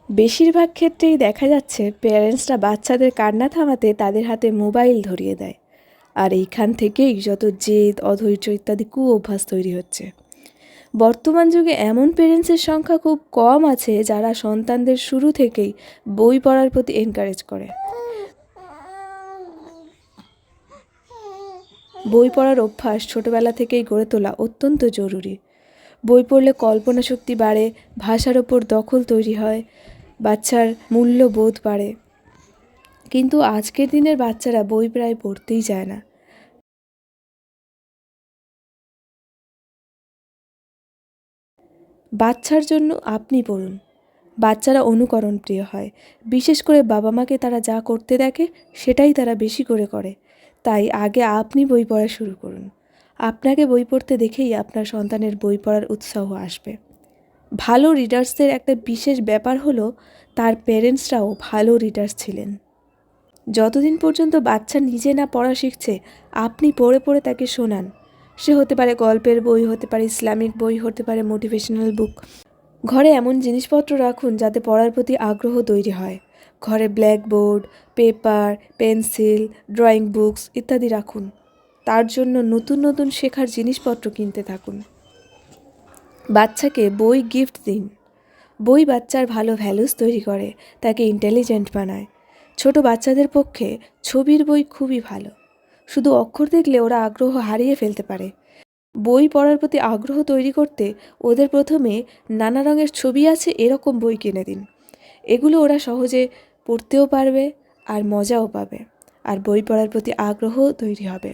বেশিরভাগ ক্ষেত্রেই দেখা যাচ্ছে প্যারেন্টসরা বাচ্চাদের কান্না থামাতে তাদের হাতে মোবাইল ধরিয়ে দেয়, আর এইখান থেকেই যত জেদ, অধৈর্য ইত্যাদি কুঅভ্যাস তৈরি হচ্ছে। বর্তমান যুগে এমন প্যারেন্টসের সংখ্যা খুব কম আছে যারা সন্তানদের শুরু থেকেই বই পড়ার প্রতি এনকারেজ করে। বই পড়ার অভ্যাস ছোটবেলা থেকেই গড়ে তোলা অত্যন্ত জরুরি। বই পড়লে কল্পনা শক্তি বাড়ে, ভাষার ওপর দখল তৈরি হয়, বাচ্চার মূল্যবোধ বাড়ে। কিন্তু আজকের দিনের বাচ্চারা বই প্রায় পড়তেই চায় না। বাচ্চার জন্য আপনি পড়ুন। বাচ্চারা অনুকরণ প্রিয় হয়, বিশেষ করে বাবা মাকে তারা যা করতে দেখে সেটাই তারা বেশি করে করে। তাই আগে আপনি বই পড়া শুরু করুন। আপনাকে বই পড়তে দেখেই আপনার সন্তানের বই পড়ার উৎসাহ আসবে। ভালো রিডার্সদের একটা বিশেষ ব্যাপার হলো তার প্যারেন্টসরাও ভালো রিডার্স ছিলেন। যতদিন পর্যন্ত বাচ্চা নিজে না পড়া শিখছে, আপনি পড়ে পড়ে তাকে শোনান। সে হতে পারে গল্পের বই, হতে পারে ইসলামিক বই, হতে পারে মোটিভেশনাল বুক। ঘরে এমন জিনিসপত্র রাখুন যাতে পড়ার প্রতি আগ্রহ তৈরি হয়। ঘরে blackboard, paper, pencil, drawing books ইত্যাদি রাখুন। তার জন্য নতুন নতুন শেখার জিনিসপত্র কিনতে থাকুন। বাচ্চাকে বই গিফট দিন। বই বাচ্চার ভালো ভ্যালুস তৈরি করে, তাকে ইন্টেলিজেন্ট বানায়। ছোট বাচ্চাদের পক্ষে ছবির বই খুবই ভালো। শুধু অক্ষর দেখলে ওরা আগ্রহ হারিয়ে ফেলতে পারে। বই পড়ার প্রতি আগ্রহ তৈরি করতে ওদের প্রথমে নানা রঙের ছবি আছে এরকম বই কিনে দিন। এগুলো ওরা সহজে পড়তেও পারবে আর মজাও পাবে, আর বই পড়ার প্রতি আগ্রহও তৈরি হবে।